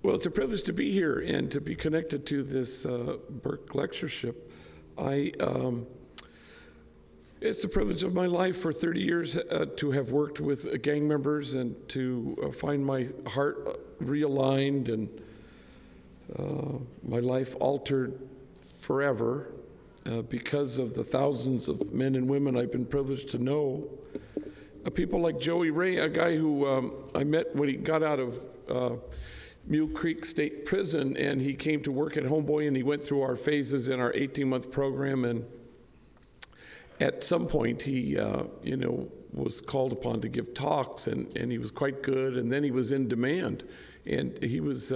Well, it's a privilege to be here and to be connected to this Burke Lectureship. It's the privilege of my life for 30 years to have worked with gang members and to find my heart realigned and my life altered forever because of the thousands of men and women I've been privileged to know. People like Joey Ray, a guy who I met when he got out of Mule Creek State Prison, and he came to work at Homeboy, and he went through our phases in our 18-month program, and at some point he was called upon to give talks, and he was quite good, and then he was in demand, and he was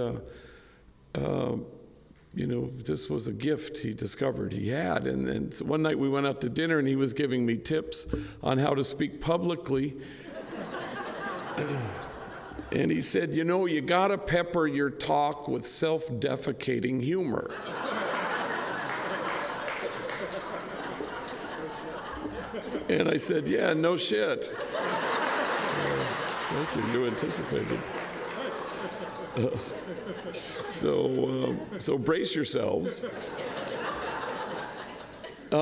this was a gift he discovered he had. And then so one night we went out to dinner, and he was giving me tips on how to speak publicly. And he said, you gotta pepper your talk with self-defecating humor. And I said, yeah, no shit. Thank you, you anticipated. So brace yourselves. I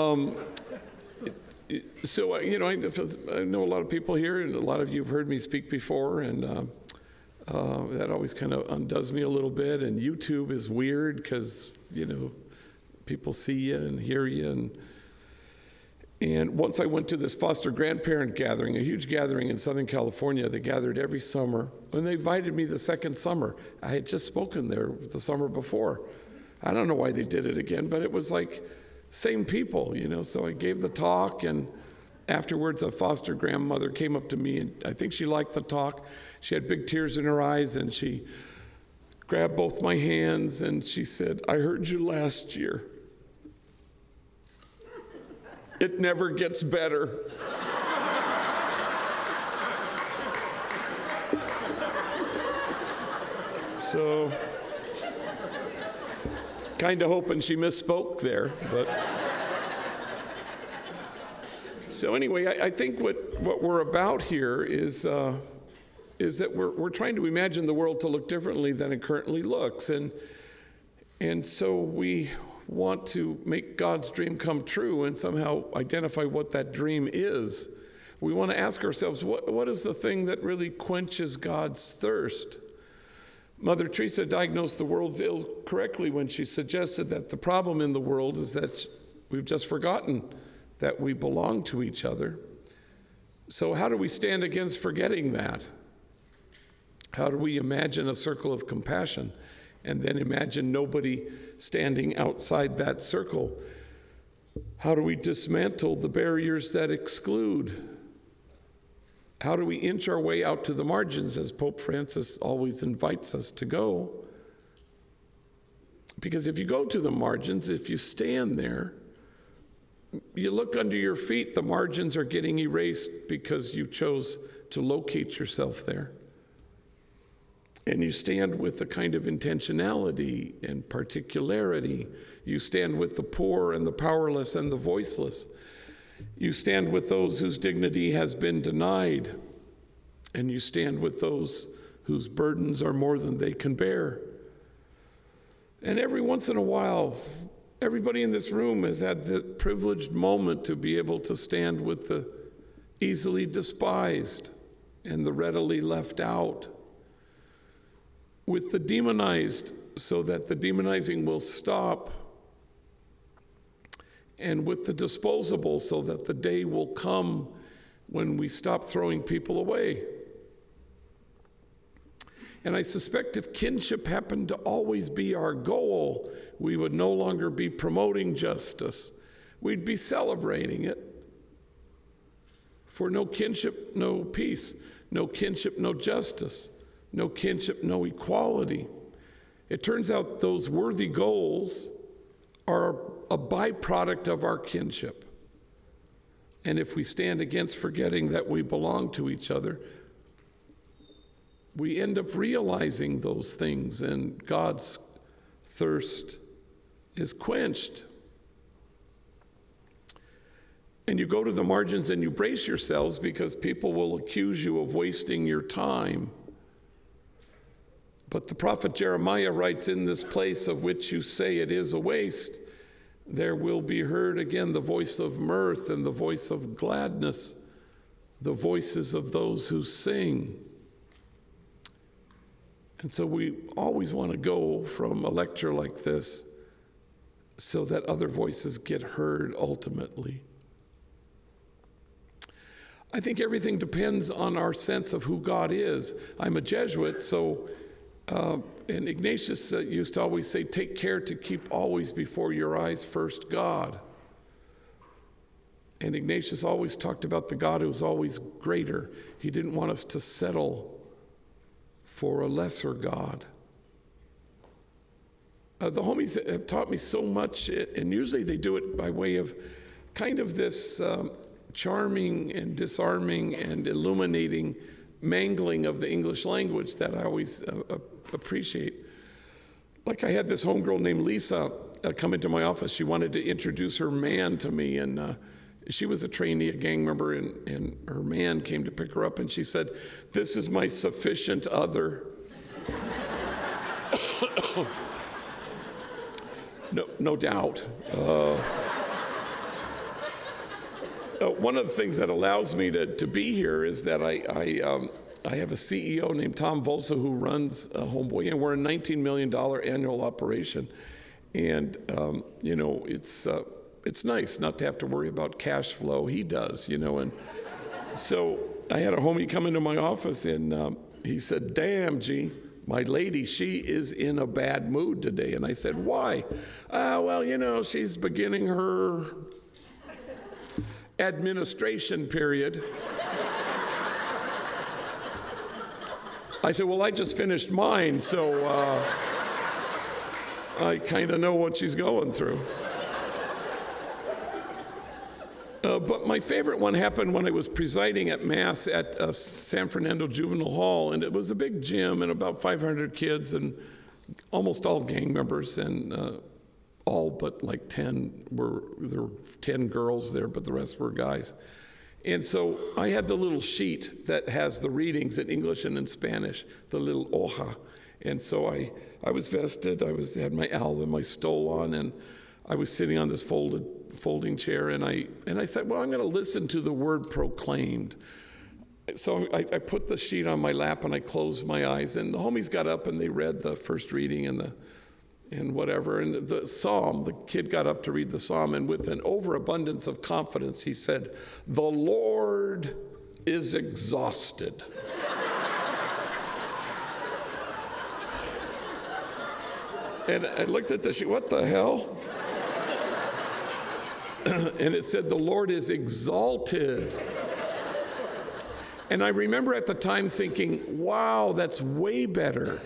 know a lot of people here, and a lot of you have heard me speak before, and that always kind of undoes me a little bit. And YouTube is weird because, people see you and hear you. And once I went to this foster grandparent gathering, a huge gathering in Southern California. They gathered every summer, and they invited me the second summer. I had just spoken there the summer before. I don't know why they did it again, but it was like same people, So I gave the talk, and afterwards a foster grandmother came up to me, and I think she liked the talk. She had big tears in her eyes, and she grabbed both my hands, and she said, "I heard you last year. It never gets better." So, kind of hoping she misspoke there, but. So anyway, I think what we're about here is that we're trying to imagine the world to look differently than it currently looks, and so we want to make God's dream come true and somehow identify what that dream is. We want to ask ourselves, what is the thing that really quenches God's thirst? Mother Teresa diagnosed the world's ills correctly when she suggested that the problem in the world is that we've just forgotten that we belong to each other. So how do we stand against forgetting that? How do we imagine a circle of compassion and then imagine nobody standing outside that circle? How do we dismantle the barriers that exclude? How do we inch our way out to the margins, as Pope Francis always invites us to go? Because if you go to the margins, if you stand there, you look under your feet, the margins are getting erased because you chose to locate yourself there. And you stand with a kind of intentionality and particularity. You stand with the poor and the powerless and the voiceless. You stand with those whose dignity has been denied. And you stand with those whose burdens are more than they can bear. And every once in a while, everybody in this room has had the privileged moment to be able to stand with the easily despised and the readily left out, with the demonized so that the demonizing will stop, and with the disposable so that the day will come when we stop throwing people away. And I suspect if kinship happened to always be our goal, we would no longer be promoting justice. We'd be celebrating it. For no kinship, no peace. No kinship, no justice. No kinship, no equality. It turns out those worthy goals are a byproduct of our kinship. And if we stand against forgetting that we belong to each other, we end up realizing those things, and God's thirst is quenched. And you go to the margins and you brace yourselves because people will accuse you of wasting your time. But the prophet Jeremiah writes, in this place of which you say it is a waste, there will be heard again the voice of mirth and the voice of gladness, the voices of those who sing. And so we always want to go from a lecture like this so that other voices get heard ultimately. I think everything depends on our sense of who God is. I'm a Jesuit, so, and Ignatius used to always say, take care to keep always before your eyes first God. And Ignatius always talked about the God who was always greater. He didn't want us to settle for a lesser God. The homies have taught me so much, and usually they do it by way of kind of this charming and disarming and illuminating mangling of the English language that I always appreciate. Like I had this homegirl named Lisa come into my office. She wanted to introduce her man to me, and she was a trainee, a gang member, and her man came to pick her up, and she said, "This is my sufficient other." No doubt. One of the things that allows me to be here is that I have a CEO named Tom Volsa who runs Homeboy, and we're a $19 million annual operation. And, it's nice not to have to worry about cash flow. He does, and so I had a homie come into my office, and he said, "Damn, G, my lady, she is in a bad mood today." And I said, "Why?" Well, she's beginning her administration period. I said, "Well, I just finished mine, so I kind of know what she's going through." But my favorite one happened when I was presiding at Mass at San Fernando Juvenile Hall, and it was a big gym and about 500 kids and almost all gang members, and all but like 10 there were 10 girls there, but the rest were guys. And so I had the little sheet that has the readings in English and in Spanish, the little hoja. And so I was vested, had my alba, my stole on, and I was sitting on this folding chair, and I said, well, I'm going to listen to the word proclaimed. So I put the sheet on my lap and I closed my eyes, and the homies got up and they read the first reading and whatever, and the psalm, the kid got up to read the psalm, and with an overabundance of confidence, he said, "The Lord is exhausted." And I looked at the sheet, what the hell? And it said, "The Lord is exalted." And I remember at the time thinking, wow, that's way better.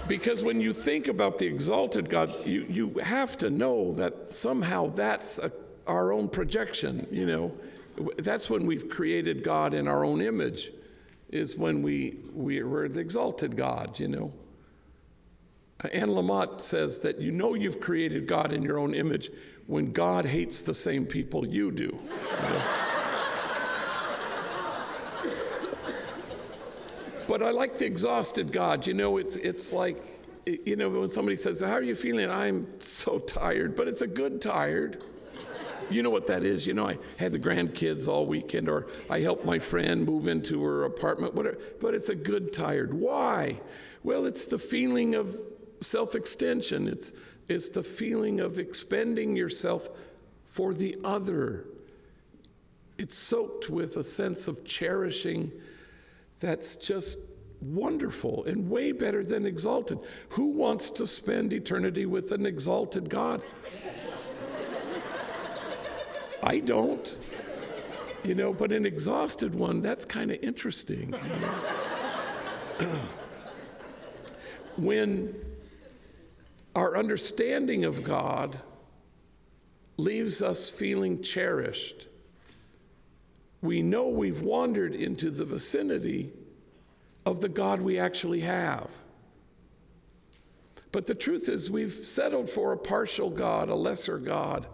Because when you think about the exalted God, you have to know that somehow that's our own projection, That's when we've created God in our own image, is when we're the exalted God, Anne Lamott says that you've created God in your own image when God hates the same people you do. But I like the exhausted God. It's like, when somebody says, "How are you feeling?" "I'm so tired," but it's a good tired. You know what that is. I had the grandkids all weekend, or I helped my friend move into her apartment, whatever. But it's a good tired. Why? Well, it's the feeling of self-extension. It's the feeling of expending yourself for the other. It's soaked with a sense of cherishing that's just wonderful and way better than exalted. Who wants to spend eternity with an exalted God? I don't. But an exhausted one, that's kind of interesting. When our understanding of God leaves us feeling cherished, we know we've wandered into the vicinity of the God we actually have. But the truth is, we've settled for a partial God, a lesser God.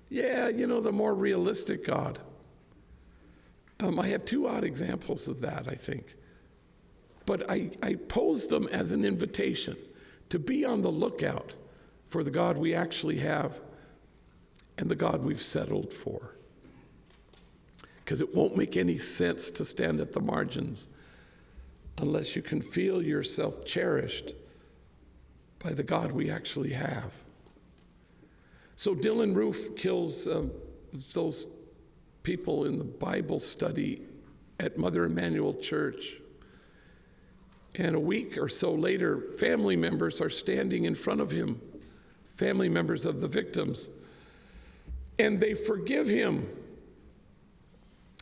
Yeah, the more realistic God. I have two odd examples of that, I think. But I pose them as an invitation to be on the lookout for the God we actually have and the God we've settled for. Because it won't make any sense to stand at the margins unless you can feel yourself cherished by the God we actually have. So Dylan Roof kills those people in the Bible study at Mother Emanuel Church. And a week or so later, family members are standing in front of him, family members of the victims, and they forgive him.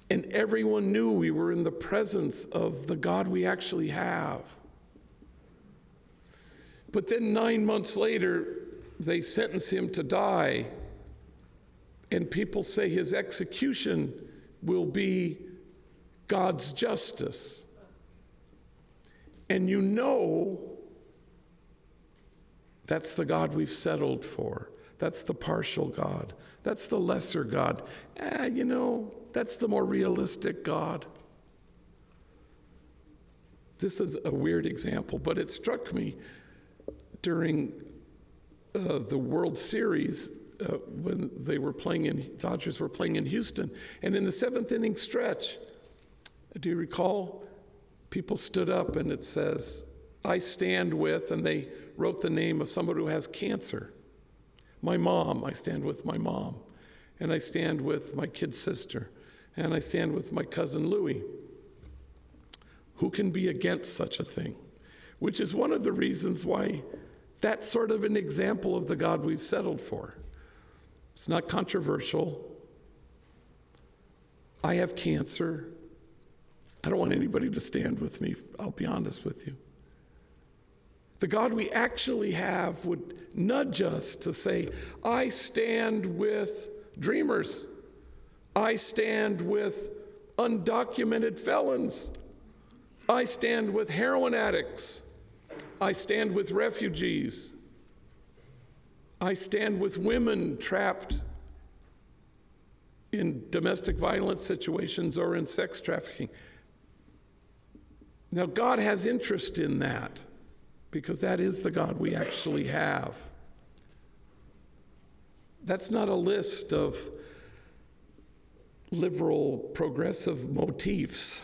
And everyone knew we were in the presence of the God we actually have. But then 9 months later, they sentence him to die, and people say his execution will be God's justice. And you know that's the God we've settled for. That's the partial God. That's the lesser God. That's the more realistic God. This is a weird example, but it struck me during the World Series when they were Dodgers were playing in Houston, and in the seventh inning stretch, do you recall? People stood up and it says, "I stand with," and they wrote the name of somebody who has cancer. My mom, I stand with my mom, and I stand with my kid sister, and I stand with my cousin Louie. Who can be against such a thing? Which is one of the reasons why that's sort of an example of the God we've settled for. It's not controversial. I have cancer. I don't want anybody to stand with me, I'll be honest with you. The God we actually have would nudge us to say, I stand with dreamers. I stand with undocumented felons. I stand with heroin addicts. I stand with refugees. I stand with women trapped in domestic violence situations or in sex trafficking. Now, God has interest in that because that is the God we actually have. That's not a list of liberal, progressive motifs.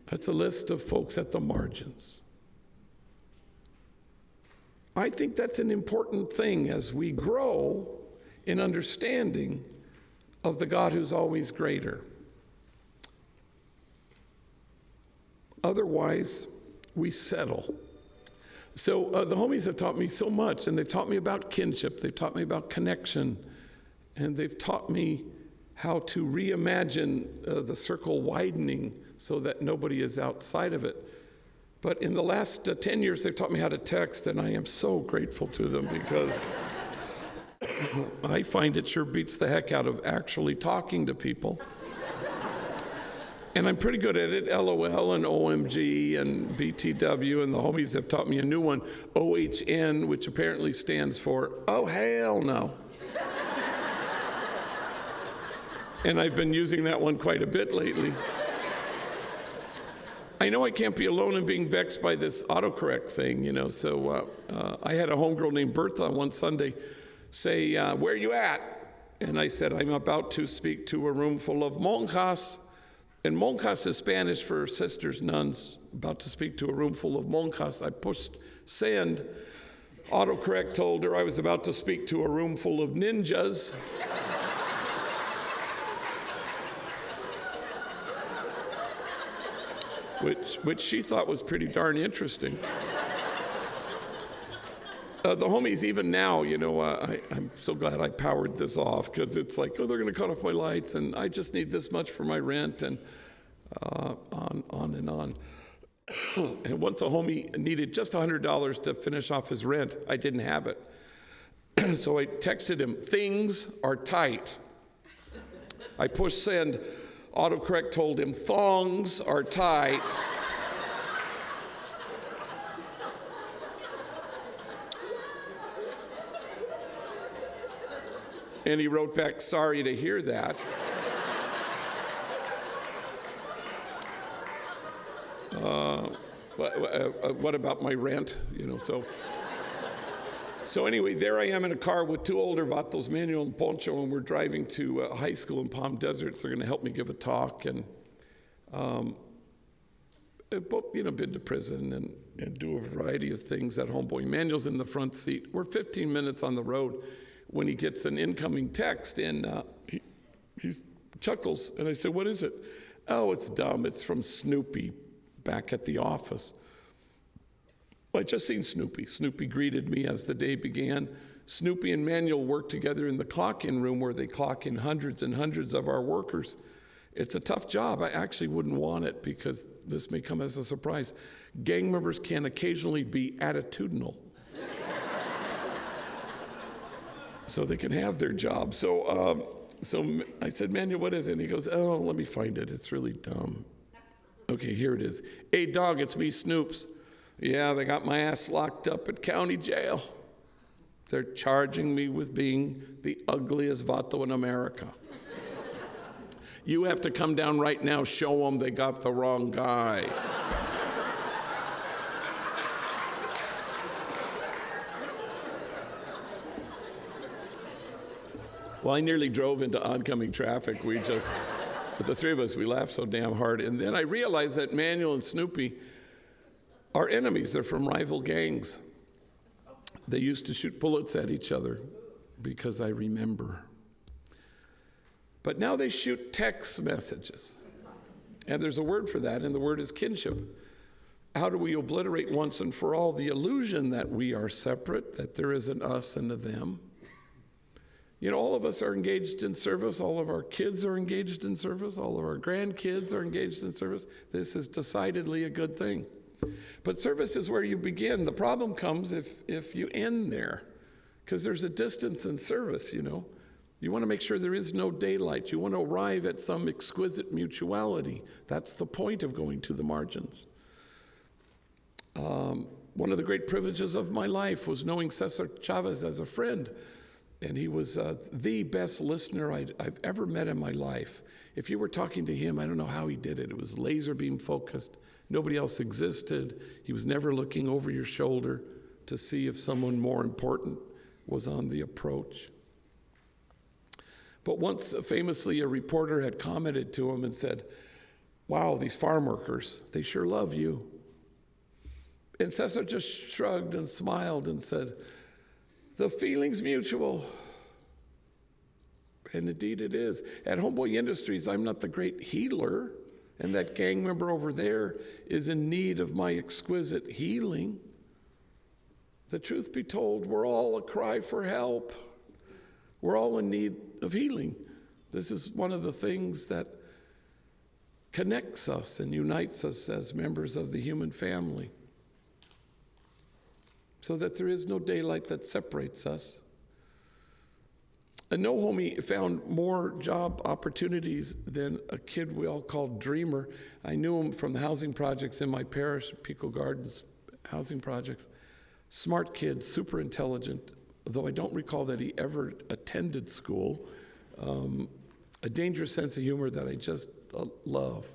That's a list of folks at the margins. I think that's an important thing as we grow in understanding of the God who's always greater. Otherwise, we settle. So the homies have taught me so much, and they've taught me about kinship, they've taught me about connection, and they've taught me how to reimagine the circle widening so that nobody is outside of it. But in the last 10 years, they've taught me how to text, and I am so grateful to them because I find it sure beats the heck out of actually talking to people. And I'm pretty good at it, LOL and OMG and BTW, and the homies have taught me a new one, OHN, which apparently stands for, oh, hell no. And I've been using that one quite a bit lately. I know I can't be alone in being vexed by this autocorrect thing, so I had a homegirl named Bertha one Sunday say, where are you at? And I said, I'm about to speak to a room full of monjas. And monjas is Spanish for sisters, nuns, about to speak to a room full of monjas. I pushed send. Autocorrect told her I was about to speak to a room full of ninjas. Which she thought was pretty darn interesting. The homies, even now, I'm so glad I powered this off because it's like, oh, they're going to cut off my lights and I just need this much for my rent and on and on. And once a homie needed just $100 to finish off his rent, I didn't have it. So I texted him, things are tight. I pushed send. Autocorrect told him, thongs are tight. And he wrote back, sorry to hear that. What about my rent? So anyway, there I am in a car with two older vatos, Manuel and Poncho, and we're driving to a high school in Palm Desert. They're going to help me give a talk, and been to prison and do a variety of things at Homeboy. Manuel's in the front seat. We're 15 minutes on the road when he gets an incoming text, and he chuckles, and I say, "What is it?" "Oh, it's dumb. It's from Snoopy back at the office." Well, I just seen Snoopy. Snoopy greeted me as the day began. Snoopy and Manuel work together in the clock-in room where they clock in hundreds and hundreds of our workers. It's a tough job. I actually wouldn't want it because this may come as a surprise. Gang members can occasionally be attitudinal. So they can have their job. So I said, "Manuel, what is it?" And he goes, "Oh, let me find it. It's really dumb." Okay, here it is. "Hey, dog, it's me, Snoops. Yeah, they got my ass locked up at county jail. They're charging me with being the ugliest vato in America. You have to come down right now, show them they got the wrong guy." Well, I nearly drove into oncoming traffic. The three of us, we laughed so damn hard. And then I realized that Manuel and Snoopy are enemies. They're from rival gangs. They used to shoot bullets at each other because I remember. But now they shoot text messages. And there's a word for that, and the word is kinship. How do we obliterate once and for all the illusion that we are separate, that there is an us and a them? All of us are engaged in service. All of our kids are engaged in service. All of our grandkids are engaged in service. This is decidedly a good thing. But service is where you begin. The problem comes if you end there, because there's a distance in service, You want to make sure there is no daylight. You want to arrive at some exquisite mutuality. That's the point of going to the margins. One of the great privileges of my life was knowing Cesar Chavez as a friend. And he was the best listener I've ever met in my life. If you were talking to him, I don't know how he did it. It was laser beam focused. Nobody else existed. He was never looking over your shoulder to see if someone more important was on the approach. But once, famously, a reporter had commented to him and said, "Wow, these farm workers, they sure love you." And Cesar just shrugged and smiled and said, "The feeling's mutual." And indeed it is. At Homeboy Industries, I'm not the great healer, and that gang member over there is in need of my exquisite healing. The truth be told, we're all a cry for help. We're all in need of healing. This is one of the things that connects us and unites us as members of the human family, so that there is no daylight that separates us. And no homie found more job opportunities than a kid we all called Dreamer. I knew him from the housing projects in my parish, Pico Gardens housing projects. Smart kid, super intelligent, though I don't recall that he ever attended school. A dangerous sense of humor that I just love,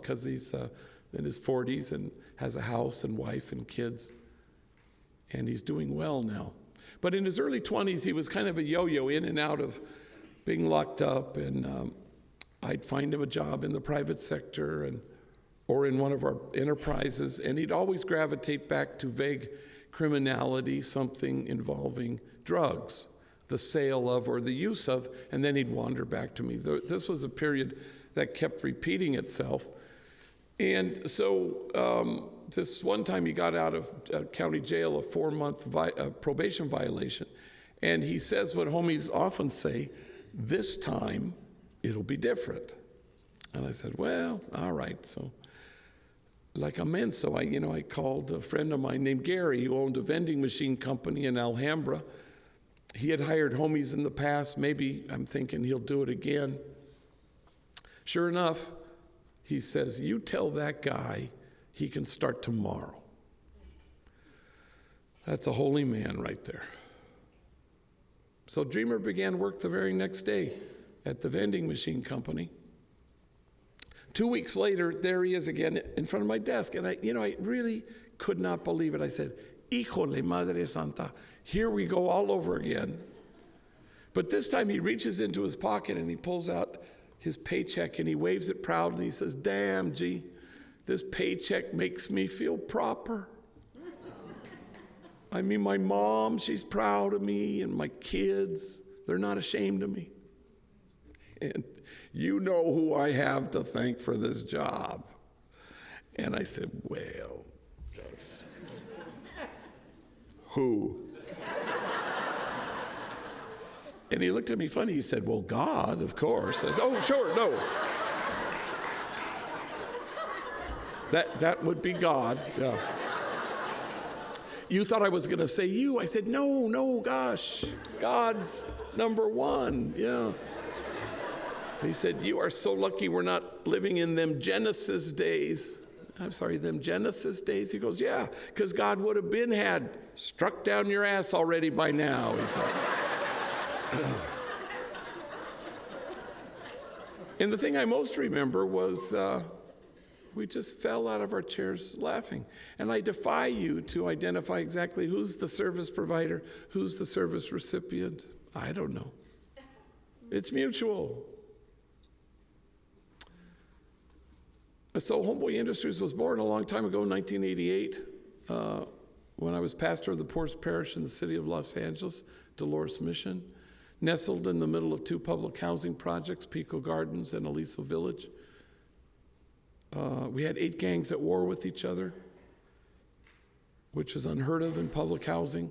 because he's in his 40s and has a house and wife and kids. And he's doing well now. But in his early 20s, he was kind of a yo-yo in and out of being locked up, and I'd find him a job in the private sector or in one of our enterprises, and he'd always gravitate back to vague criminality, something involving drugs, the sale of or the use of, and then he'd wander back to me. This was a period that kept repeating itself. And so this one time he got out of county jail, a 4-month probation violation. And he says what homies often say, "This time it'll be different." And I said, "Well, all right." So like a menso, I called a friend of mine named Gary, who owned a vending machine company in Alhambra. He had hired homies in the past. Maybe I'm thinking he'll do it again. Sure enough, he says, "You tell that guy he can start tomorrow." That's a holy man right there. So Dreamer began work the very next day at the vending machine company. 2 weeks later, there he is again in front of my desk. And I really could not believe it. I said, Híjole, Madre Santa, here we go all over again. But this time he reaches into his pocket and he pulls out his paycheck and he waves it proudly. He says, damn, G, this paycheck makes me feel proper. I mean, my mom, she's proud of me, and my kids, they're not ashamed of me. And you know who I have to thank for this job. And I said, well, just who? And he looked at me funny. He said, well, God, of course. I said, oh, sure, no. That would be God, yeah. You thought I was going to say you. I said, no, gosh, God's number one, yeah. He said, you are so lucky we're not living in them Genesis days. I'm sorry, them Genesis days? He goes, yeah, because God would have had struck down your ass already by now, he said. And the thing I most remember was we just fell out of our chairs laughing. And I defy you to identify exactly who's the service provider, who's the service recipient. I don't know. It's mutual. So Homeboy Industries was born a long time ago, in 1988, when I was pastor of the poorest parish in the city of Los Angeles, Dolores Mission, nestled in the middle of two public housing projects, Pico Gardens and Aliso Village. We had 8 gangs at war with each other, which is unheard of in public housing,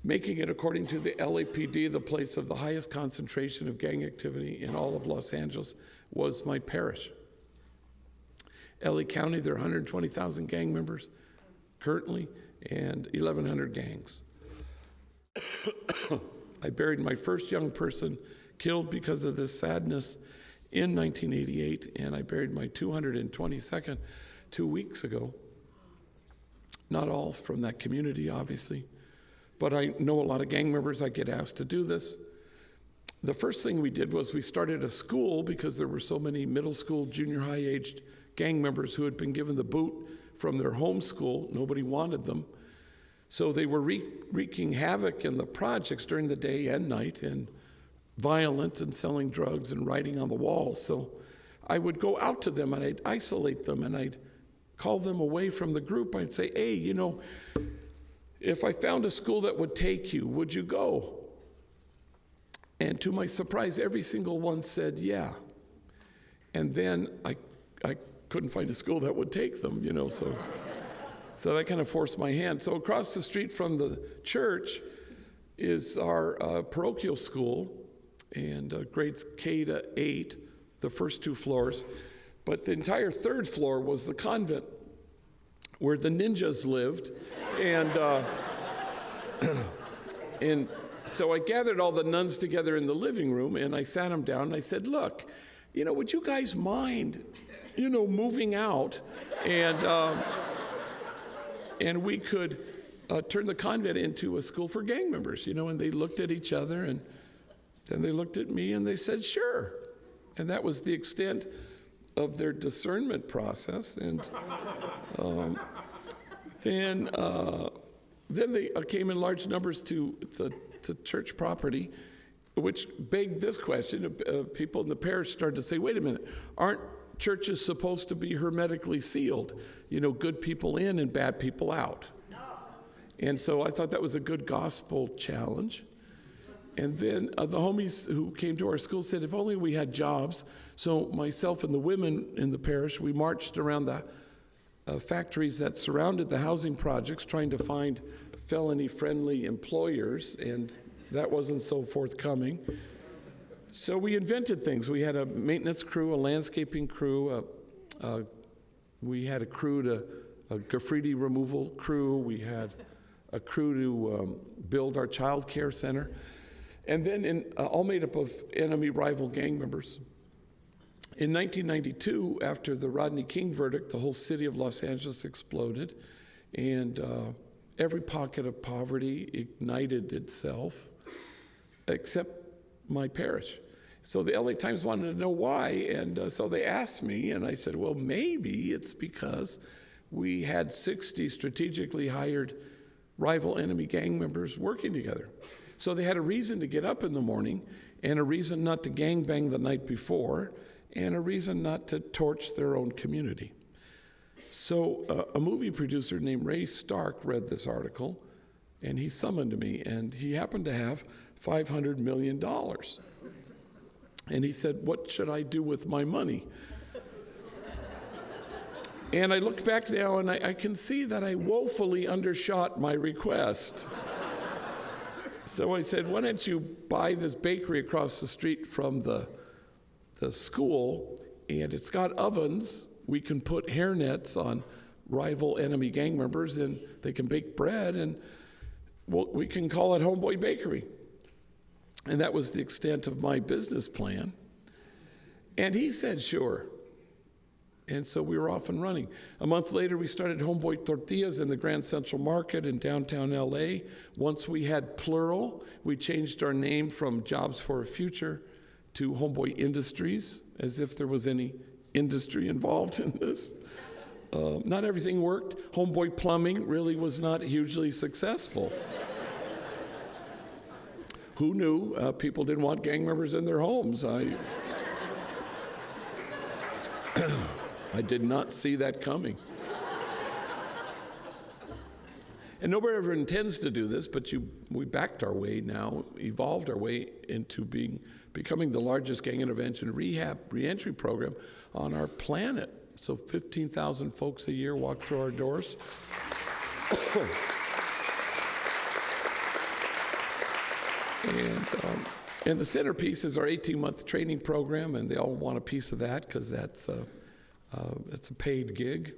making it, according to the LAPD, the place of the highest concentration of gang activity in all of Los Angeles was my parish. LA County, there are 120,000 gang members currently and 1,100 gangs. I buried my first young person killed because of this sadness in 1988, and I buried my 222nd 2 weeks ago. Not all from that community, obviously, but I know a lot of gang members. I get asked to do this. The first thing we did was we started a school because there were so many middle school, junior high-aged gang members who had been given the boot from their home school. Nobody wanted them. So they were wreaking havoc in the projects during the day and night, and violent and selling drugs and writing on the walls. So I would go out to them and I'd isolate them and I'd call them away from the group. I'd say, hey, you know, if I found a school that would take you, would you go? And to my surprise, every single one said, yeah. And then I couldn't find a school that would take them, you know, so that kind of forced my hand. So across the street from the church is our parochial school, and grades K to 8, the first 2 floors. But the entire 3rd floor was the convent where the ninjas lived. And so I gathered all the nuns together in the living room, and I sat them down, and I said, look, you know, would you guys mind, you know, moving out? And we could turn the convent into a school for gang members, you know. And they looked at each other, and then they looked at me, and they said, sure. And that was the extent of their discernment process. And then they came in large numbers to church property, which begged this question. People in the parish started to say, wait a minute, aren't churches supposed to be hermetically sealed? You know, good people in and bad people out. And so I thought that was a good gospel challenge. And then the homies who came to our school said, if only we had jobs. So myself and the women in the parish, we marched around the factories that surrounded the housing projects trying to find felony-friendly employers, and that wasn't so forthcoming. So we invented things. We had a maintenance crew, a landscaping crew, we had a graffiti removal crew, we had a crew to build our child care center, and then all made up of enemy rival gang members. In 1992, after the Rodney King verdict, the whole city of Los Angeles exploded, and every pocket of poverty ignited itself, except my parish. So the LA Times wanted to know why, and so they asked me, and I said, well, maybe it's because we had 60 strategically hired rival enemy gang members working together. So they had a reason to get up in the morning, and a reason not to gangbang the night before, and a reason not to torch their own community. So a movie producer named Ray Stark read this article, and he summoned me, and he happened to have $500 million. And he said, what should I do with my money? And I look back now, and I can see that I woefully undershot my request. So I said, why don't you buy this bakery across the street from the school, and it's got ovens. We can put hairnets on rival enemy gang members, and they can bake bread, and we can call it Homeboy Bakery. And that was the extent of my business plan. And he said, sure. And so we were off and running. A month later, we started Homeboy Tortillas in the Grand Central Market in downtown LA. Once we had plural, we changed our name from Jobs for a Future to Homeboy Industries, as if there was any industry involved in this. Not everything worked. Homeboy Plumbing really was not hugely successful. Who knew people didn't want gang members in their homes? I did not see that coming. And nobody ever intends to do this, but we backed our way now, evolved our way into becoming the largest gang intervention rehab reentry program on our planet. So 15,000 folks a year walk through our doors. And the centerpiece is our 18-month training program, and they all want a piece of that because that's a paid gig.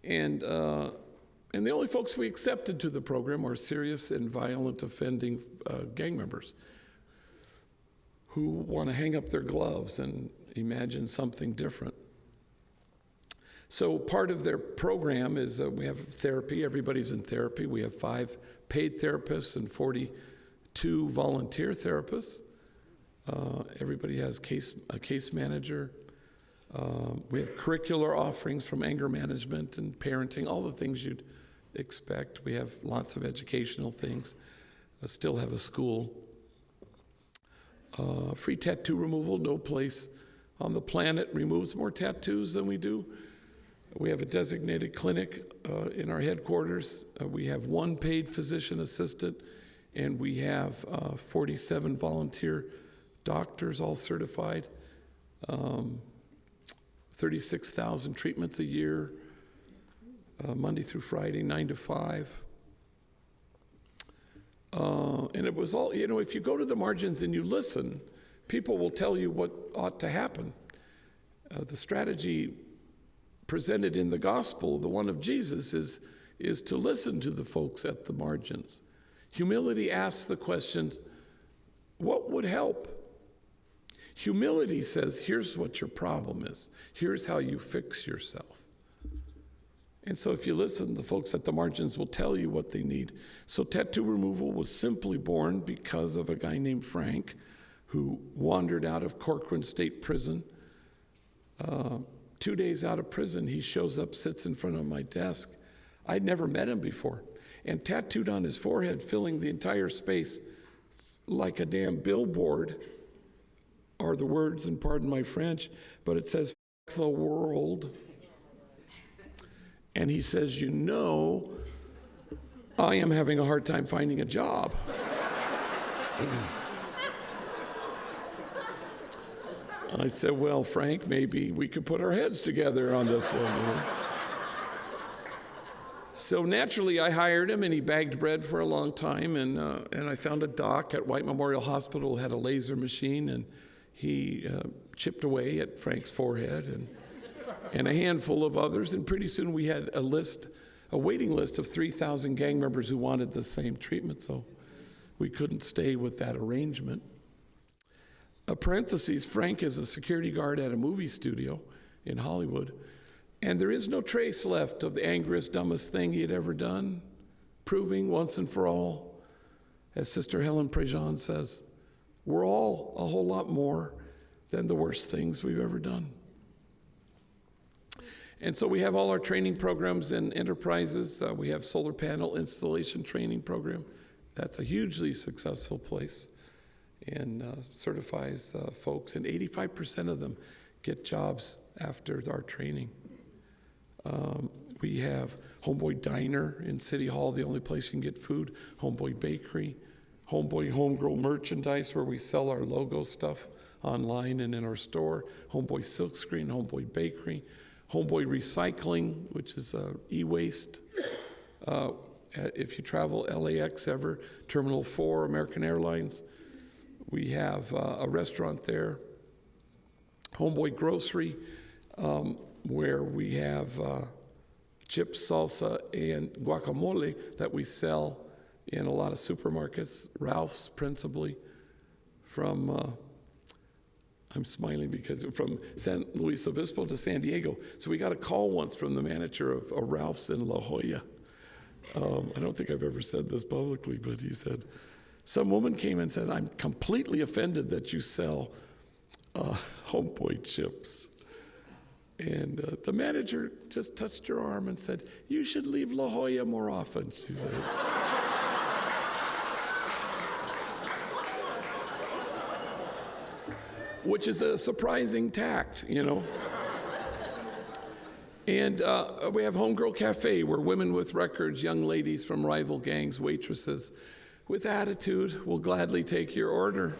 And the only folks we accepted to the program are serious and violent offending gang members who want to hang up their gloves and imagine something different. So part of their program is we have therapy. Everybody's in therapy. We have 5 paid therapists and 42 volunteer therapists. Everybody has a case manager. We have curricular offerings from anger management and parenting, all the things you'd expect. We have lots of educational things. Still have a school. Free tattoo removal. No place on the planet removes more tattoos than we do. We have a designated clinic in our headquarters. We have 1 paid physician assistant, and we have 47 volunteer doctors, all certified. 36,000 treatments a year, Monday through Friday, 9 to 5. And it was all, if you go to the margins and you listen, people will tell you what ought to happen. The strategy presented in the gospel, the one of Jesus, is to listen to the folks at the margins. Humility asks the question, what would help? Humility says, here's what your problem is. Here's how you fix yourself. And so if you listen, the folks at the margins will tell you what they need. So tattoo removal was simply born because of a guy named Frank who wandered out of Corcoran State Prison. 2 days out of prison, he shows up, sits in front of my desk. I'd never met him before. And tattooed on his forehead, filling the entire space like a damn billboard, are the words, and pardon my French, but it says, "F the world." And he says, I am having a hard time finding a job. I said, well, Frank, maybe we could put our heads together on this one. So naturally, I hired him, and he bagged bread for a long time, and I found a doc at White Memorial Hospital, had a laser machine, and he chipped away at Frank's forehead and a handful of others, and pretty soon we had a waiting list of 3,000 gang members who wanted the same treatment, so we couldn't stay with that arrangement. A parenthesis, Frank is a security guard at a movie studio in Hollywood, and there is no trace left of the angriest, dumbest thing he had ever done, proving once and for all, as Sister Helen Prejean says, we're all a whole lot more than the worst things we've ever done. And so we have all our training programs and enterprises. We have solar panel installation training program. That's a hugely successful place and certifies folks, and 85% of them get jobs after our training. We have Homeboy Diner in City Hall, the only place you can get food, Homeboy Bakery, Homeboy Homegirl Merchandise, where we sell our logo stuff online and in our store, Homeboy Silkscreen, Homeboy Bakery, Homeboy Recycling, which is e-waste. If you travel LAX ever, Terminal 4, American Airlines, we have a restaurant there. Homeboy Grocery, where we have chips, salsa, and guacamole that we sell in a lot of supermarkets, Ralph's principally, from, I'm smiling because from San Luis Obispo to San Diego. So we got a call once from the manager of Ralph's in La Jolla. I don't think I've ever said this publicly, but he said, some woman came and said, I'm completely offended that you sell Homeboy chips. And the manager just touched her arm and said, you should leave La Jolla more often, she said. Which is a surprising tact, you know. And we have Homegirl Cafe, where women with records, young ladies from rival gangs, waitresses with attitude will gladly take your order.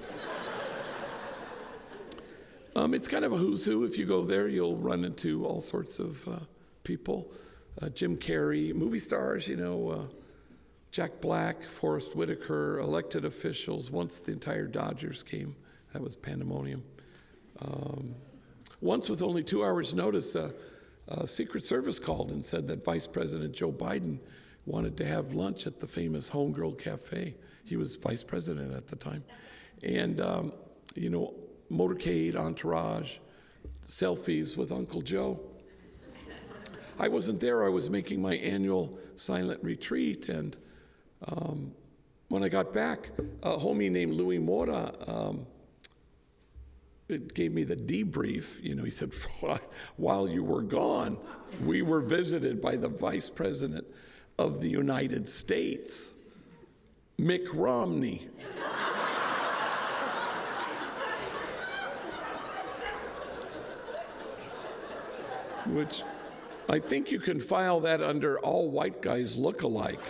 It's kind of a who's who. If you go there, you'll run into all sorts of people. Jim Carrey, movie stars, you know, Jack Black, Forrest Whitaker, elected officials. Once the entire Dodgers came, that was pandemonium. Once, with only 2 hours' notice, Secret Service called and said that Vice President Joe Biden wanted to have lunch at the famous Homegirl Cafe. He was vice president at the time. And, you know, motorcade, entourage, selfies with Uncle Joe. I wasn't there. I was making my annual silent retreat. And when I got back, a homie named Louis Mora, it gave me the debrief. You know, he said, while you were gone, we were visited by the Vice President of the United States, Mitt Romney. Which I think you can file that under all white guys look alike.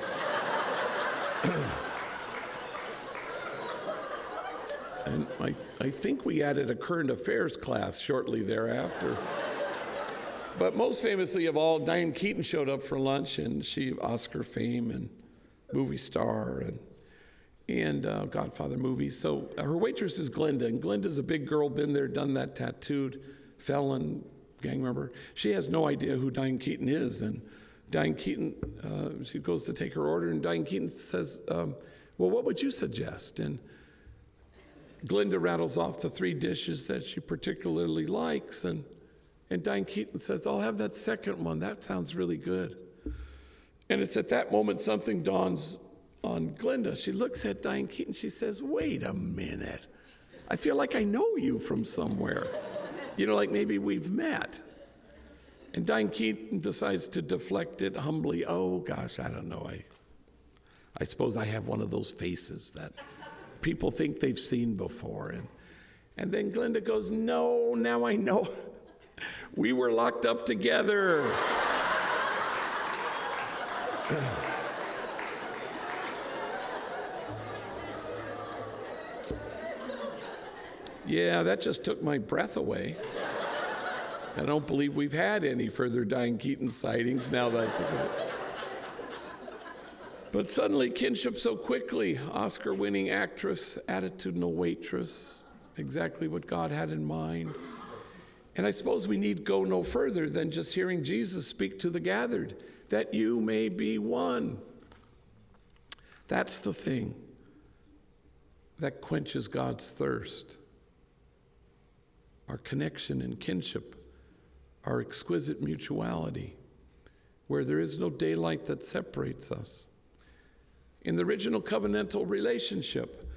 And I think we added a current affairs class shortly thereafter. But most famously of all, Diane Keaton showed up for lunch, and she, Oscar fame and movie star and Godfather movies. So her waitress is Glenda, and Glenda's a big girl, been there, done that, tattooed, felon, gang member. She has no idea who Diane Keaton is, and Diane Keaton, she goes to take her order, and Diane Keaton says, well, what would you suggest? And Glenda rattles off the 3 dishes that she particularly likes, and Diane Keaton says, I'll have that second one. That sounds really good. And it's at that moment something dawns on Glenda. She looks at Diane Keaton. She says, wait a minute. I feel like I know you from somewhere. You know, like maybe we've met. And Diane Keaton decides to deflect it humbly. Oh, gosh, I don't know. I suppose I have one of those faces that people think they've seen before. And then Glenda goes, no, now I know. We were locked up together. Yeah, that just took my breath away. I don't believe we've had any further Diane Keaton sightings now that I think of it. But suddenly, Kinship so quickly, Oscar-winning actress, attitudinal waitress, exactly what God had in mind. And I suppose we need go no further than just hearing Jesus speak to the gathered, that you may be one. That's the thing that quenches God's thirst. Our connection in kinship, our exquisite mutuality, where there is no daylight that separates us. In the original covenantal relationship,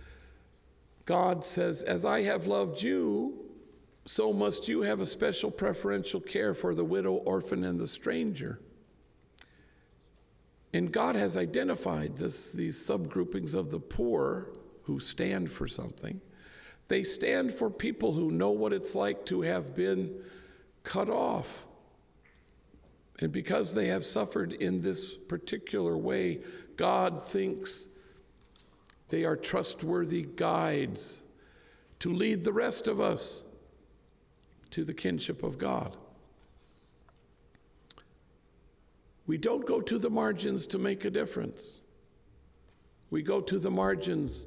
God says, as I have loved you, so must you have a special preferential care for the widow, orphan, and the stranger. And God has identified these subgroupings of the poor who stand for something. They stand for people who know what it's like to have been cut off. And because they have suffered in this particular way, God thinks they are trustworthy guides to lead the rest of us to the kinship of God. We don't go to the margins to make a difference. We go to the margins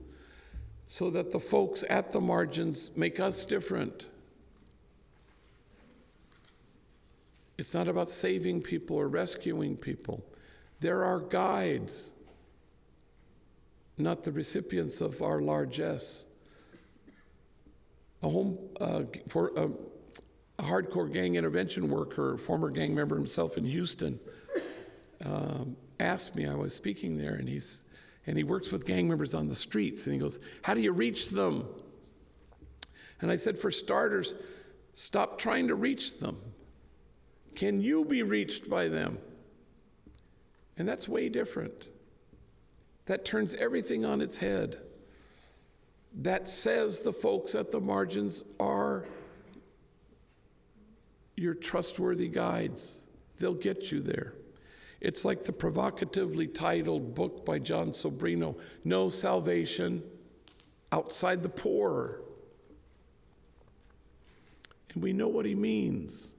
so that the folks at the margins make us different. It's not about saving people or rescuing people. There are guides, not the recipients of our largesse. A hardcore gang intervention worker, former gang member himself in Houston, asked me, I was speaking there, and he works with gang members on the streets, and he goes, how do you reach them? And I said, for starters, stop trying to reach them. Can you be reached by them? And that's way different. That turns everything on its head. That says the folks at the margins are your trustworthy guides. They'll get you there. It's like the provocatively titled book by John Sobrino, No Salvation Outside the Poor. And we know what he means.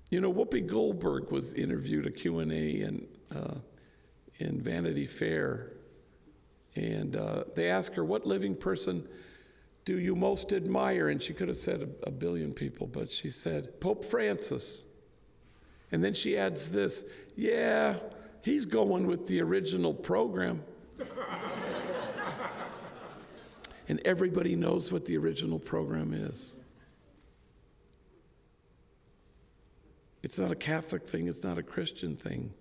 You know, Whoopi Goldberg was interviewed a Q&A in Vanity Fair. And they asked her, what living person do you most admire? And she could have said a billion people, but she said, Pope Francis. And then she adds this, yeah, he's going with the original program. And everybody knows what the original program is. It's not a Catholic thing, it's not a Christian thing.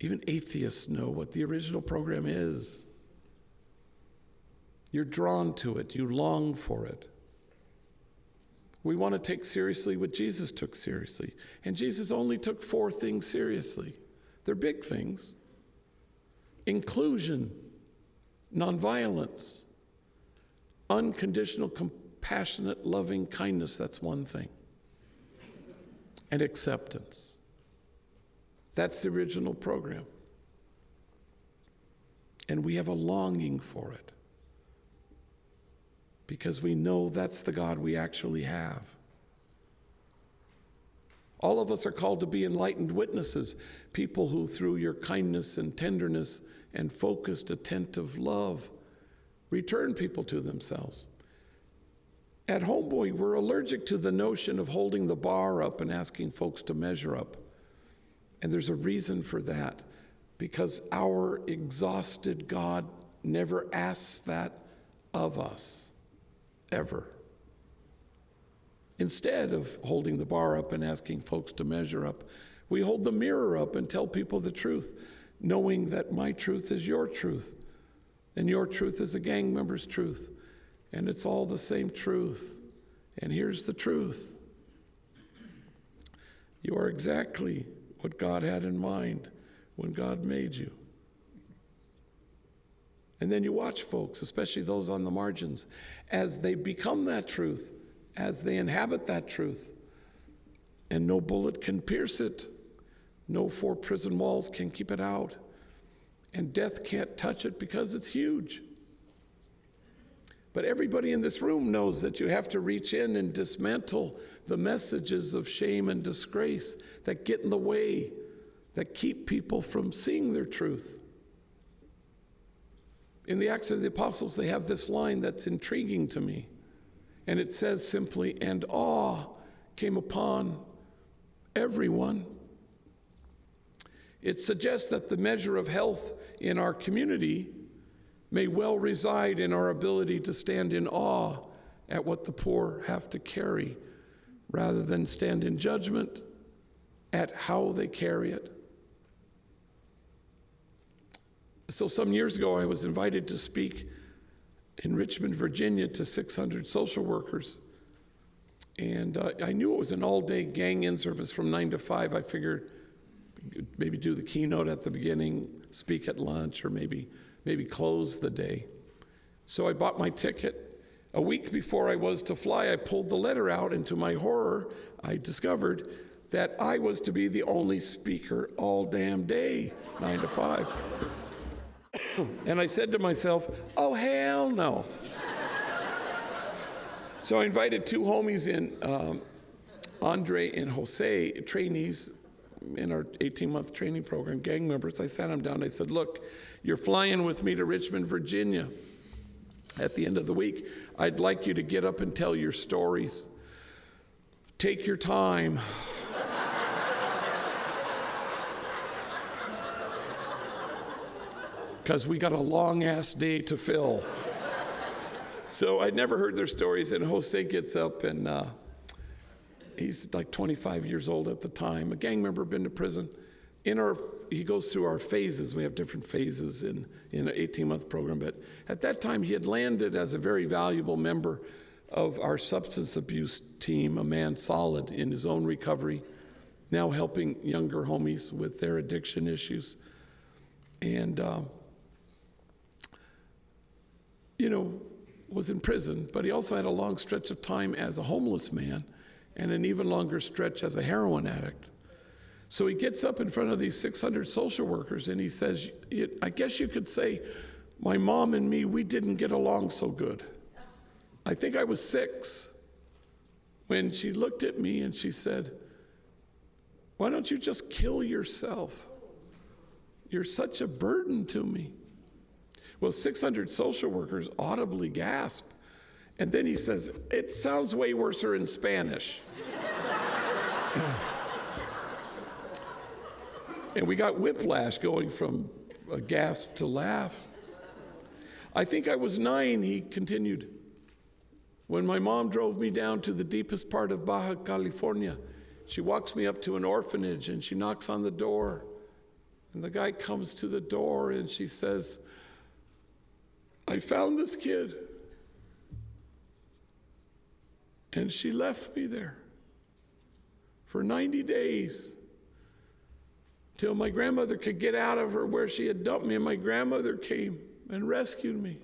Even atheists know what the original program is. You're drawn to it, you long for it. We want to take seriously what Jesus took seriously. And Jesus only took 4 things seriously. They're big things. Inclusion, nonviolence, unconditional, compassionate, loving kindness, that's one thing. And acceptance. That's the original program. And we have a longing for it. Because we know that's the God we actually have. All of us are called to be enlightened witnesses, people who through your kindness and tenderness and focused, attentive love, return people to themselves. At Homeboy, we're allergic to the notion of holding the bar up and asking folks to measure up. And there's a reason for that, because our exhausted God never asks that of us, ever. Instead of holding the bar up and asking folks to measure up, we hold the mirror up and tell people the truth, knowing that my truth is your truth, and your truth is a gang member's truth, and it's all the same truth. And here's the truth. You are exactly what God had in mind when God made you. And then you watch folks, especially those on the margins, as they become that truth, as they inhabit that truth, and no bullet can pierce it, no 4 prison walls can keep it out, and death can't touch it because it's huge. But everybody in this room knows that you have to reach in and dismantle the messages of shame and disgrace that get in the way, that keep people from seeing their truth. In the Acts of the Apostles, they have this line that's intriguing to me. And it says simply, and awe came upon everyone. It suggests that the measure of health in our community may well reside in our ability to stand in awe at what the poor have to carry, rather than stand in judgment at how they carry it. So some years ago, I was invited to speak in Richmond, Virginia, to 600 social workers. And I knew it was an all-day gang-in service from 9 to 5. I figured maybe do the keynote at the beginning, speak at lunch, or maybe close the day. So I bought my ticket. A week before I was to fly, I pulled the letter out, and to my horror, I discovered that I was to be the only speaker all damn day, 9 to 5. And I said to myself, oh, hell no. So I invited two homies in, Andre and Jose, trainees in our 18-month training program, gang members. I sat them down. I said, look, you're flying with me to Richmond, Virginia at the end of the week. I'd like you to get up and tell your stories. Take your time. Because we got a long-ass day to fill. So I'd never heard their stories, and Jose gets up, and he's like 25 years old at the time, a gang member, been to prison. He goes through our phases. We have different phases in an 18-month program, but at that time he had landed as a very valuable member of our substance abuse team, a man solid in his own recovery, now helping younger homies with their addiction issues. And was in prison, but he also had a long stretch of time as a homeless man and an even longer stretch as a heroin addict. So he gets up in front of these 600 social workers and he says, I guess you could say, my mom and me, we didn't get along so good. I think I was 6 when she looked at me and she said, why don't you just kill yourself? You're such a burden to me. Well, 600 social workers audibly gasp. And then he says, it sounds way worser in Spanish. And we got whiplash going from a gasp to laugh. I think I was 9, he continued, when my mom drove me down to the deepest part of Baja California. She walks me up to an orphanage and she knocks on the door. And the guy comes to the door and she says, I found this kid. And she left me there for 90 days till my grandmother could get out of her where she had dumped me, and my grandmother came and rescued me.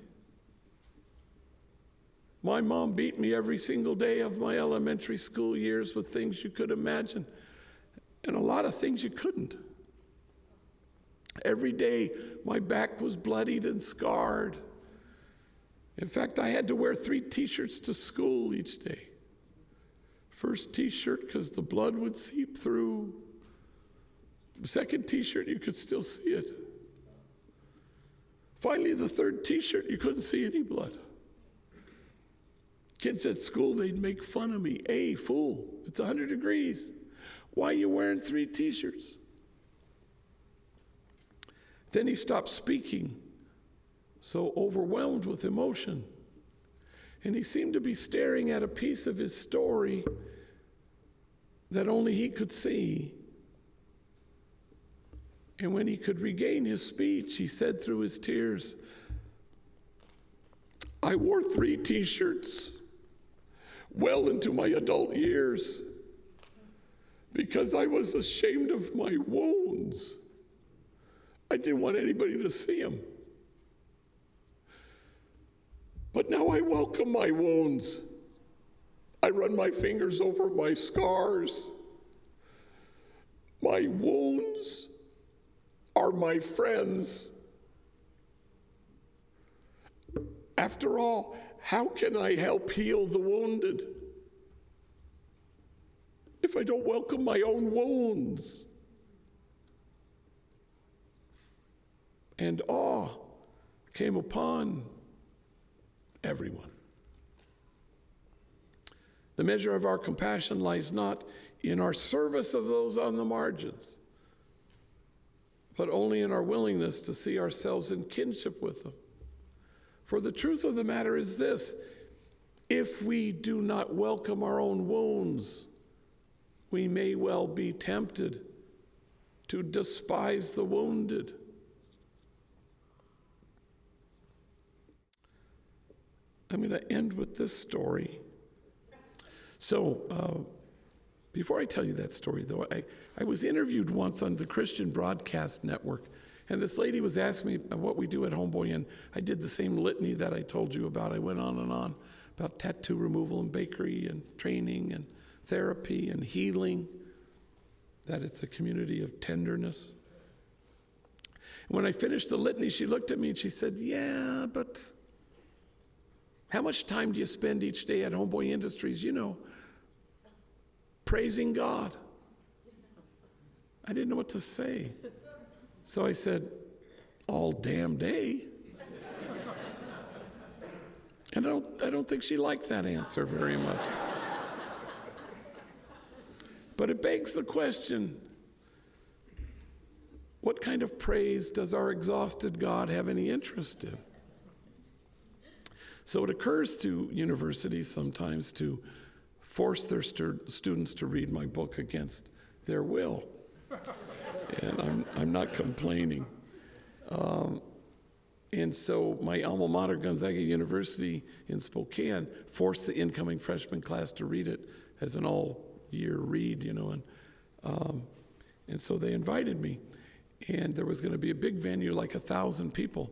My mom beat me every single day of my elementary school years with things you could imagine, and a lot of things you couldn't. Every day, my back was bloodied and scarred. In fact, I had to wear 3 t-shirts to school each day. First t-shirt, because the blood would seep through. Second t-shirt, you could still see it. Finally, the third t-shirt, you couldn't see any blood. Kids at school, they'd make fun of me. Hey, fool, it's 100 degrees. Why are you wearing 3 t-shirts? Then he stopped speaking, so overwhelmed with emotion. And he seemed to be staring at a piece of his story that only he could see. And when he could regain his speech, he said through his tears, I wore 3 t-shirts well into my adult years because I was ashamed of my wounds. I didn't want anybody to see them. But now I welcome my wounds. I run my fingers over my scars. My wounds are my friends. After all, how can I help heal the wounded if I don't welcome my own wounds? And awe came upon everyone. The measure of our compassion lies not in our service of those on the margins, but only in our willingness to see ourselves in kinship with them. For the truth of the matter is this: if we do not welcome our own wounds, we may well be tempted to despise the wounded. I'm going to end with this story. So before I tell you that story, though, I was interviewed once on the Christian Broadcast Network, and this lady was asking me what we do at Homeboy, and I did the same litany that I told you about. I went on and on about tattoo removal and bakery and training and therapy and healing, that it's a community of tenderness. And when I finished the litany, she looked at me and she said, yeah, but how much time do you spend each day at Homeboy Industries, praising God? I didn't know what to say. So I said, all damn day. And I don't think she liked that answer very much. But it begs the question, what kind of praise does our exhausted God have any interest in? So it occurs to universities sometimes to force their students to read my book against their will. And I'm not complaining. And so my alma mater, Gonzaga University in Spokane, forced the incoming freshman class to read it as an all-year read, and so they invited me. And there was going to be a big venue, like 1,000 people.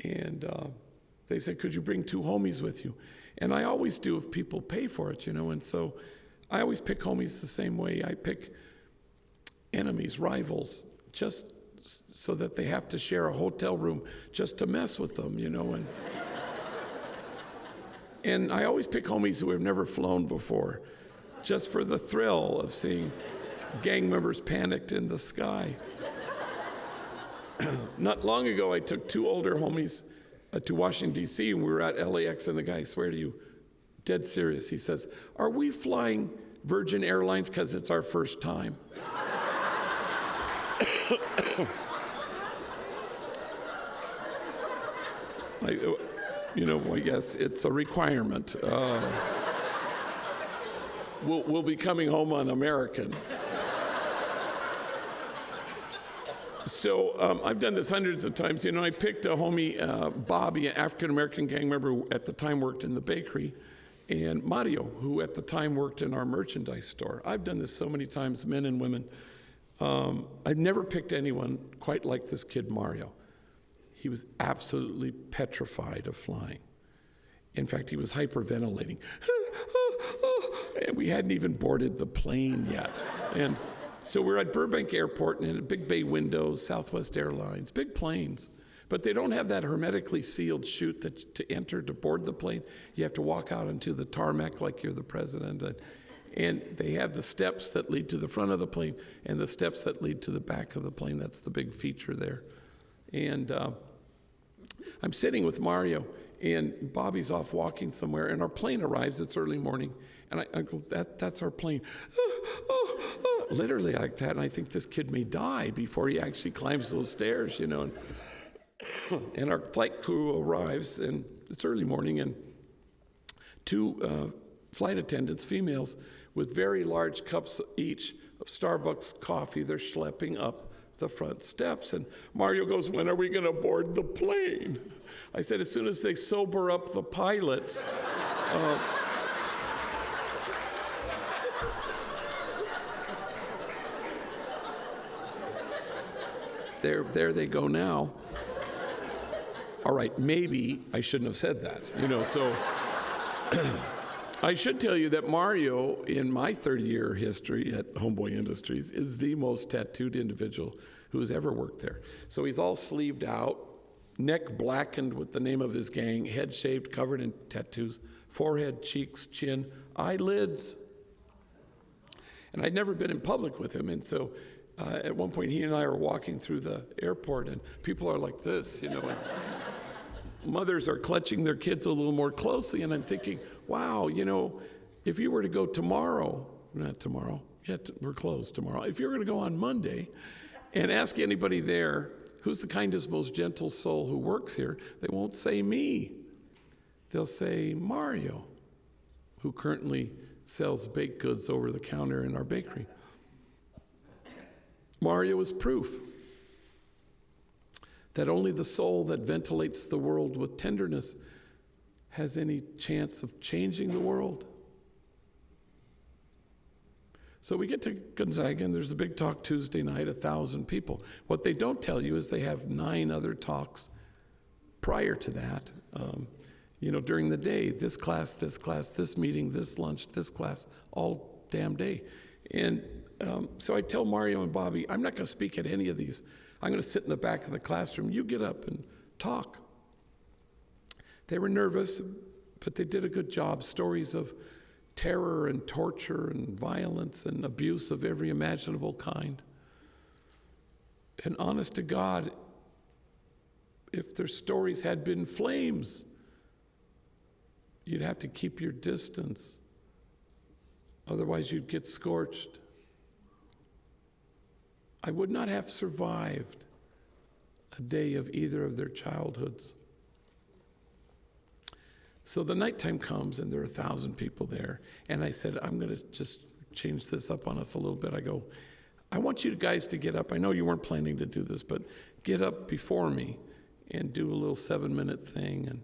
And they said, could you bring 2 homies with you? And I always do if people pay for it, and so I always pick homies the same way. I pick enemies, rivals, just so that they have to share a hotel room just to mess with them, and I always pick homies who have never flown before, just for the thrill of seeing gang members panicked in the sky. Not long ago, I took 2 older homies to Washington, D.C., and we were at LAX, and the guy, I swear to you, dead serious, he says, are we flying Virgin Airlines because it's our first time? I guess it's a requirement. We'll be coming home on American. So I've done this hundreds of times. I picked a homie, Bobby, an African-American gang member who at the time worked in the bakery, and Mario, who at the time worked in our merchandise store. I've done this so many times, men and women. I've never picked anyone quite like this kid, Mario. He was absolutely petrified of flying. In fact, he was hyperventilating. And we hadn't even boarded the plane yet. And so we're at Burbank Airport, and big bay windows, Southwest Airlines, big planes. But they don't have that hermetically sealed chute to enter to board the plane. You have to walk out onto the tarmac like you're the president. And they have the steps that lead to the front of the plane and the steps that lead to the back of the plane. That's the big feature there. And I'm sitting with Mario, and Bobby's off walking somewhere, and our plane arrives. It's early morning, and I go, that's our plane. Literally like that, and I think this kid may die before he actually climbs those stairs, And our flight crew arrives, and it's early morning, and 2 flight attendants, females, with very large cups each of Starbucks coffee, they're schlepping up the front steps. And Mario goes, when are we going to board the plane? I said, as soon as they sober up the pilots. There they go now. All right, maybe I shouldn't have said that, so I should tell you that Mario, in my 30-year history at Homeboy Industries, is the most tattooed individual who's ever worked there. So he's all sleeved out, neck blackened with the name of his gang, head shaved, covered in tattoos, forehead, cheeks, chin, eyelids. And I'd never been in public with him, and so at one point he and I are walking through the airport, and people are like this, and mothers are clutching their kids a little more closely, and I'm thinking, wow, if you were to go tomorrow, not tomorrow, yet we're closed tomorrow, if you were going to go on Monday and ask anybody there, who's the kindest, most gentle soul who works here, they won't say me. They'll say Mario, who currently sells baked goods over the counter in our bakery. Mario is proof that only the soul that ventilates the world with tenderness has any chance of changing the world? So we get to Gonzaga, and there's a big talk Tuesday night, 1,000 people. What they don't tell you is they have 9 other talks prior to that. During the day, this class, this meeting, this lunch, this class, all damn day. And so I tell Mario and Bobby, I'm not going to speak at any of these. I'm going to sit in the back of the classroom. You get up and talk. They were nervous, but they did a good job. Stories of terror and torture and violence and abuse of every imaginable kind. And honest to God, if their stories had been flames, you'd have to keep your distance. Otherwise, you'd get scorched. I would not have survived a day of either of their childhoods. So the nighttime comes, and there are 1,000 people there. And I said, I'm going to just change this up on us a little bit. I go, I want you guys to get up. I know you weren't planning to do this, but get up before me and do a little 7-minute thing, and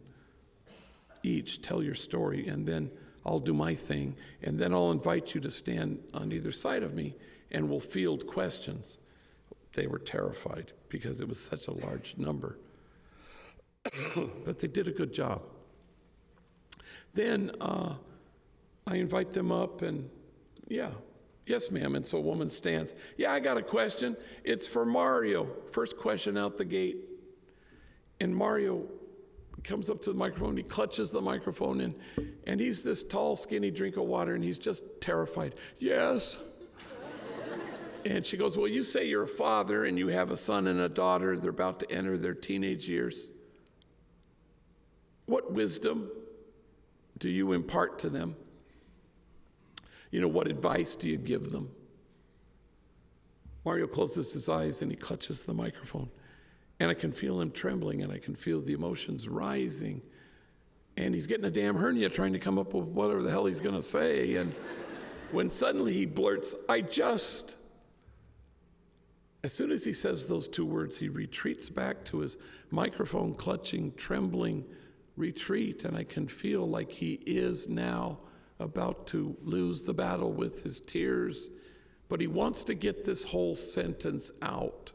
each tell your story, and then I'll do my thing, and then I'll invite you to stand on either side of me, and we'll field questions. They were terrified because it was such a large number. But they did a good job. Then I invite them up, and yes, ma'am. And so a woman stands. Yeah, I got a question. It's for Mario. First question out the gate. And Mario comes up to the microphone. He clutches the microphone, and he's this tall, skinny drink of water, and he's just terrified. Yes. And she goes, well, you say you're a father, and you have a son and a daughter. They're about to enter their teenage years. What wisdom do you impart to them? What advice do you give them? Mario closes his eyes and he clutches the microphone. And I can feel him trembling, and I can feel the emotions rising. And he's getting a damn hernia trying to come up with whatever the hell he's going to say. And when suddenly he blurts, as soon as he says those 2 words, he retreats back to his microphone clutching, trembling retreat, and I can feel like he is now about to lose the battle with his tears, but he wants to get this whole sentence out.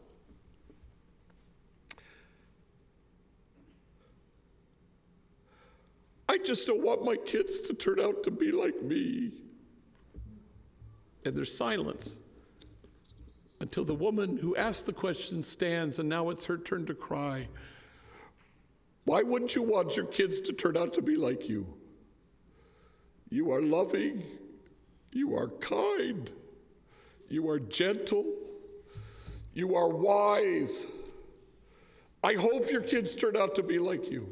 I just don't want my kids to turn out to be like me. And there's silence until the woman who asked the question stands, and now it's her turn to cry. Why wouldn't you want your kids to turn out to be like you? You are loving, you are kind, you are gentle, you are wise. I hope your kids turn out to be like you.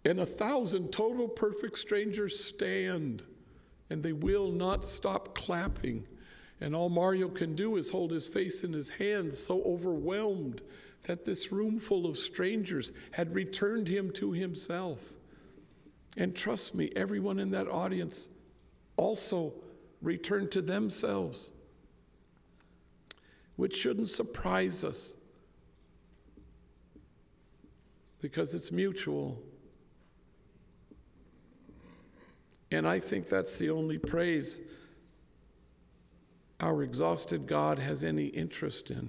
And 1,000 total perfect strangers stand, and they will not stop clapping. And all Mario can do is hold his face in his hands, so overwhelmed that this room full of strangers had returned him to himself. And trust me, everyone in that audience also returned to themselves, which shouldn't surprise us because it's mutual. And I think that's the only praise our exhausted God has any interest in.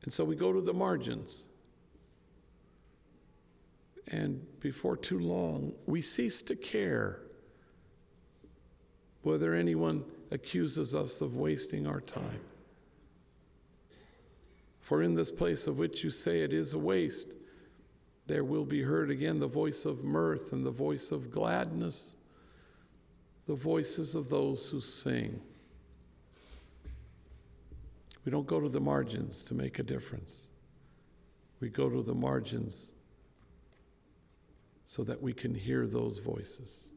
And so we go to the margins. And before too long, we cease to care whether anyone accuses us of wasting our time. For in this place of which you say it is a waste, there will be heard again the voice of mirth and the voice of gladness, the voices of those who sing. We don't go to the margins to make a difference. We go to the margins so that we can hear those voices.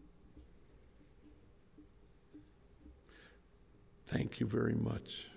Thank you very much.